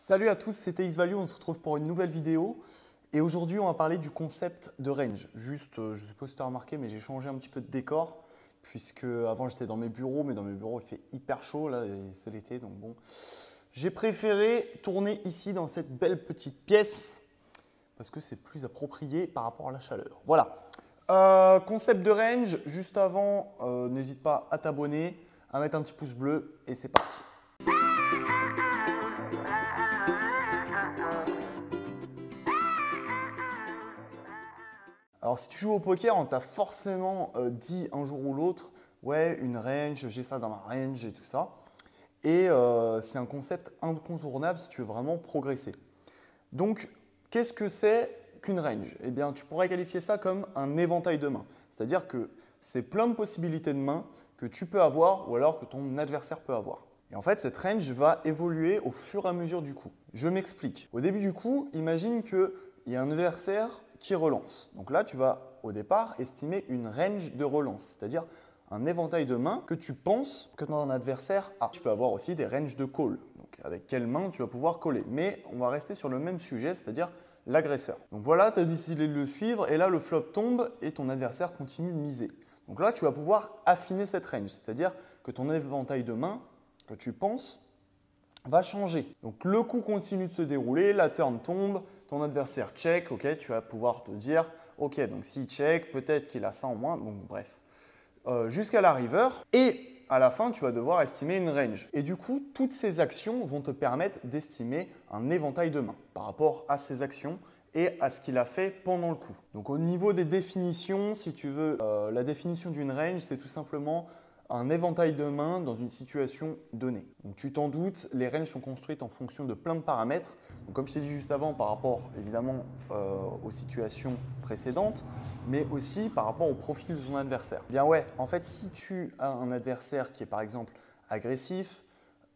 Salut à tous, c'était Xvalue, on se retrouve pour une nouvelle vidéo. Et aujourd'hui, on va parler du concept de range. Juste, je ne sais pas si tu as remarqué, mais j'ai changé un petit peu de décor. Puisque avant, j'étais dans mes bureaux, mais dans mes bureaux, il fait hyper chaud, là, et c'est l'été, donc bon. J'ai préféré tourner ici, dans cette belle petite pièce, parce que c'est plus approprié par rapport à la chaleur. Voilà. Concept de range, juste avant, n'hésite pas à t'abonner, à mettre un petit pouce bleu, et c'est parti. Alors, si tu joues au poker, on t'a forcément dit un jour ou l'autre, ouais, une range, j'ai ça dans ma range et tout ça. Et c'est un concept incontournable si tu veux vraiment progresser. Donc, qu'est-ce que c'est qu'une range? Eh bien, tu pourrais qualifier ça comme un éventail de mains. C'est-à-dire que c'est plein de possibilités de mains que tu peux avoir ou alors que ton adversaire peut avoir. Et en fait, cette range va évoluer au fur et à mesure du coup. Je m'explique. Au début du coup, imagine qu'il y a un adversaire qui relance. Donc là, tu vas au départ estimer une range de relance, c'est-à-dire un éventail de mains que tu penses que ton adversaire a. Tu peux avoir aussi des ranges de call, donc avec quelle main tu vas pouvoir coller. Mais on va rester sur le même sujet, c'est-à-dire l'agresseur. Donc voilà, tu as décidé de le suivre et là, le flop tombe et ton adversaire continue de miser. Donc là, tu vas pouvoir affiner cette range, c'est-à-dire que ton éventail de mains que tu penses va changer. Donc le coup continue de se dérouler, la turn tombe, ton adversaire check, ok, tu vas pouvoir te dire, ok, donc s'il check, peut-être qu'il a ça en moins, donc bref. Jusqu'à la river, et à la fin, tu vas devoir estimer une range. Et du coup, toutes ces actions vont te permettre d'estimer un éventail de mains par rapport à ces actions et à ce qu'il a fait pendant le coup. Donc au niveau des définitions, si tu veux, la définition d'une range, c'est tout simplement un éventail de mains dans une situation donnée. Donc tu t'en doutes, les ranges sont construites en fonction de plein de paramètres. Donc, comme je t'ai dit juste avant, par rapport évidemment aux situations précédentes, mais aussi par rapport au profil de ton adversaire. Bien ouais, en fait, si tu as un adversaire qui est par exemple agressif,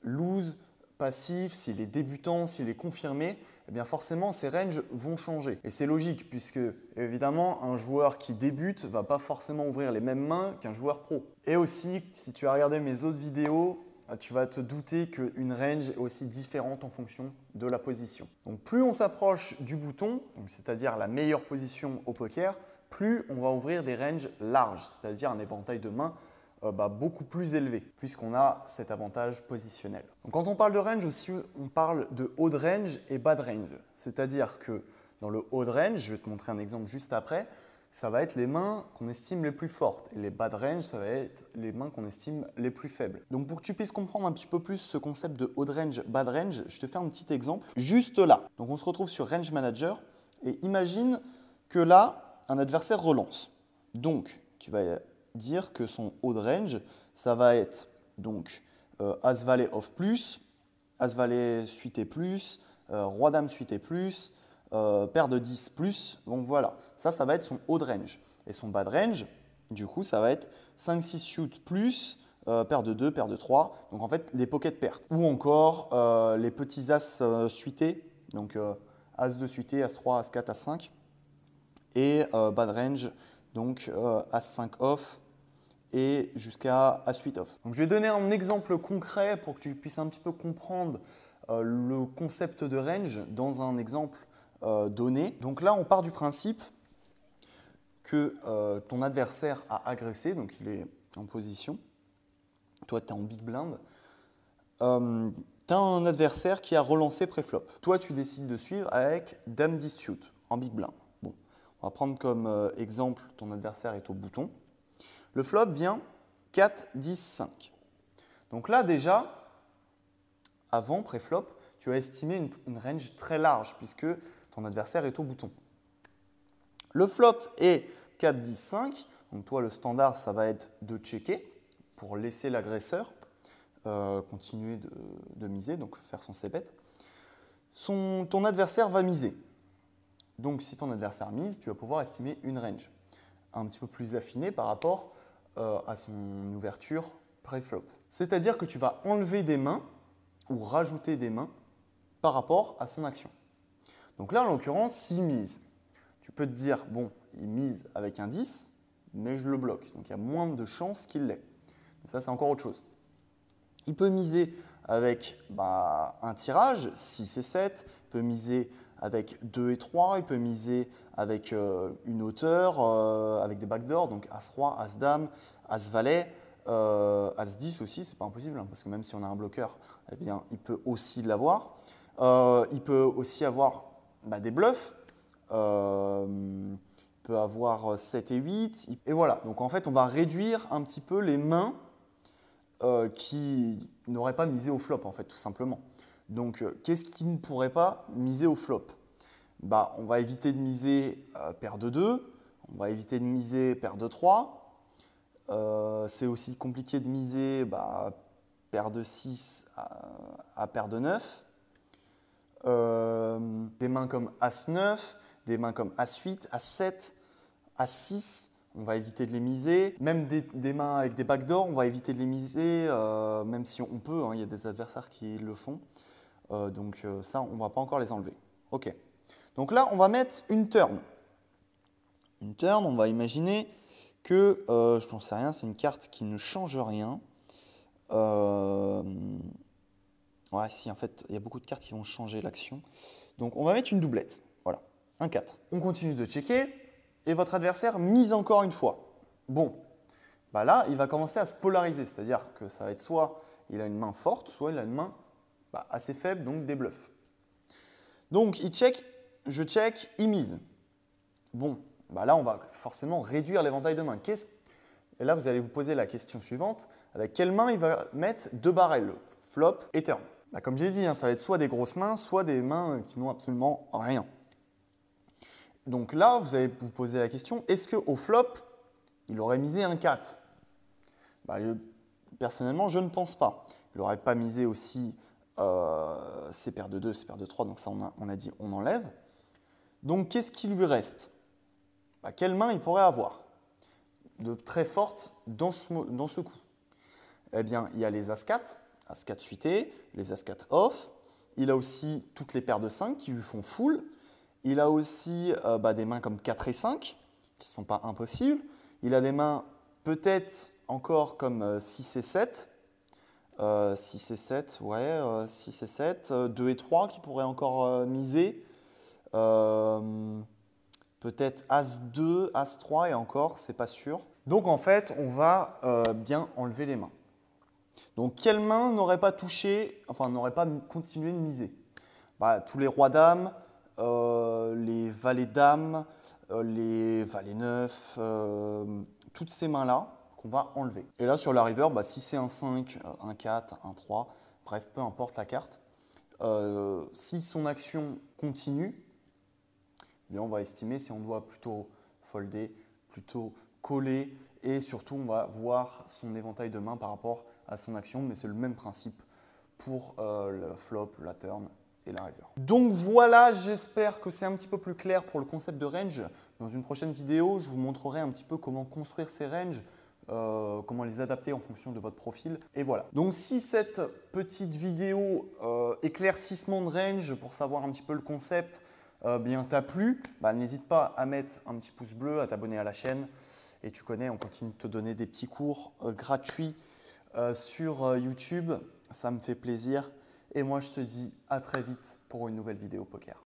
loose, passif, s'il est débutant, s'il est confirmé, eh bien forcément ces ranges vont changer. Et c'est logique puisque évidemment un joueur qui débute ne va pas forcément ouvrir les mêmes mains qu'un joueur pro. Et aussi, si tu as regardé mes autres vidéos, tu vas te douter qu'une range est aussi différente en fonction de la position. Donc plus on s'approche du bouton, c'est-à-dire la meilleure position au poker, plus on va ouvrir des ranges larges, c'est-à-dire un éventail de mains beaucoup plus élevé, puisqu'on a cet avantage positionnel. Donc, quand on parle de range aussi, on parle de haut de range et bas de range. C'est-à-dire que dans le haut de range, je vais te montrer un exemple juste après, ça va être les mains qu'on estime les plus fortes. Et les bas de range, ça va être les mains qu'on estime les plus faibles. Donc pour que tu puisses comprendre un petit peu plus ce concept de haut de range, bas de range, je te fais un petit exemple juste là. Donc on se retrouve sur Range Manager et imagine que là, un adversaire relance. Donc tu vas dire que son haut de range, ça va être donc As-Valet off plus, As-Valet suité plus, Roi-Dame suité plus, paire de 10 plus. Donc voilà, ça va être son haut de range. Et son bas de range, du coup, ça va être 5-6 suit plus, paire de 2, paire de 3. Donc en fait, les pocket pertes. Ou encore les petits As suités, donc As2 suité, As3, As4, As5. Et bas de range, donc As5 off, et jusqu'à As8 off. Donc, je vais donner un exemple concret pour que tu puisses un petit peu comprendre le concept de range dans un exemple donné. Donc là, on part du principe que ton adversaire a agressé, donc il est en position. Toi, tu es en big blind. Tu as un adversaire qui a relancé pré-flop. Toi, tu décides de suivre avec Dame 10 suit en big blind. Bon, on va prendre comme exemple, ton adversaire est au bouton. Le flop vient 4, 10, 5. Donc là déjà, avant pré-flop, tu as estimé une range très large puisque ton adversaire est au bouton. Le flop est 4, 10, 5. Donc toi, le standard, ça va être de checker pour laisser l'agresseur continuer de miser, donc faire son c-bet. Ton adversaire va miser. Donc si ton adversaire mise, tu vas pouvoir estimer une range un petit peu plus affinée par rapport à son ouverture pré-flop. C'est-à-dire que tu vas enlever des mains ou rajouter des mains par rapport à son action. Donc là, en l'occurrence, s'il mise, tu peux te dire, bon, il mise avec un 10, mais je le bloque. Donc il y a moins de chances qu'il l'ait. Ça, c'est encore autre chose. Il peut miser avec un tirage, 6 et 7, il peut miser avec 2 et 3, il peut miser avec une hauteur, avec des backdoors, donc As-Roi, As-Dame, As-Valet, As-10 aussi, c'est pas impossible, hein, parce que même si on a un bloqueur, eh bien, il peut aussi l'avoir. Il peut aussi avoir des bluffs, il peut avoir 7 et 8, et voilà. Donc en fait, on va réduire un petit peu les mains qui n'auraient pas misé au flop, en fait, tout simplement. Donc, qu'est-ce qui ne pourrait pas miser au flop? On va éviter de miser paire de 2, on va éviter de miser paire de 3. C'est aussi compliqué de miser paire de 6 à paire de 9. Des mains comme As-9, des mains comme As-8, As-7, As-6. On va éviter de les miser. Même des mains avec des backdoors, on va éviter de les miser, même si on peut, hein, il y a des adversaires qui le font. Donc ça, on ne va pas encore les enlever. OK. Donc là, on va mettre une turn. Une turn, on va imaginer que, je n'en sais rien, c'est une carte qui ne change rien. Ouais, si, en fait, il y a beaucoup de cartes qui vont changer l'action. Donc on va mettre une doublette. Voilà, un 4. On continue de checker. Et votre adversaire mise encore une fois. Bon, là, il va commencer à se polariser, c'est-à-dire que ça va être soit il a une main forte, soit il a une main assez faible, donc des bluffs. Donc, il check, je check, il mise. Bon, là, on va forcément réduire l'éventail de mains. Et là, vous allez vous poser la question suivante, avec quelle main il va mettre deux barrels, flop et turn. Comme j'ai dit, hein, ça va être soit des grosses mains, soit des mains qui n'ont absolument rien. Donc là, vous allez vous poser la question, est-ce qu'au flop, il aurait misé un 4? Personnellement, je ne pense pas. Il n'aurait pas misé aussi ses paires de 2, ses paires de 3, donc ça, on a dit on enlève. Donc, qu'est-ce qui lui reste? Quelle main il pourrait avoir de très forte dans ce coup? Eh bien, il y a les As-4, As-4 suité, les As-4 off. Il a aussi toutes les paires de 5 qui lui font full. Il a aussi des mains comme 4 et 5, qui ne sont pas impossibles. Il a des mains peut-être encore comme 6 et 7. 6 et 7, ouais, 6 et 7. 2 et 3 qui pourraient encore miser. Peut-être As-2, As-3 et encore, c'est pas sûr. Donc en fait, on va bien enlever les mains. Donc quelle main n'aurait pas touché, enfin n'aurait pas continué de miser? Tous les rois dames, les valets dames, les valets 9, toutes ces mains-là qu'on va enlever. Et là, sur la river, si c'est un 5, un 4, un 3, bref, peu importe la carte, si son action continue, eh bien, on va estimer si on doit plutôt folder, plutôt coller, et surtout, on va voir son éventail de mains par rapport à son action, mais c'est le même principe pour le flop, la turn et la river. Donc voilà, j'espère que c'est un petit peu plus clair pour le concept de range. Dans une prochaine vidéo, je vous montrerai un petit peu comment construire ces ranges, comment les adapter en fonction de votre profil. Et voilà. Donc si cette petite vidéo éclaircissement de range pour savoir un petit peu le concept bien t'a plu, n'hésite pas à mettre un petit pouce bleu, à t'abonner à la chaîne. Et tu connais, on continue de te donner des petits cours gratuits sur YouTube. Ça me fait plaisir. Et moi, je te dis à très vite pour une nouvelle vidéo poker.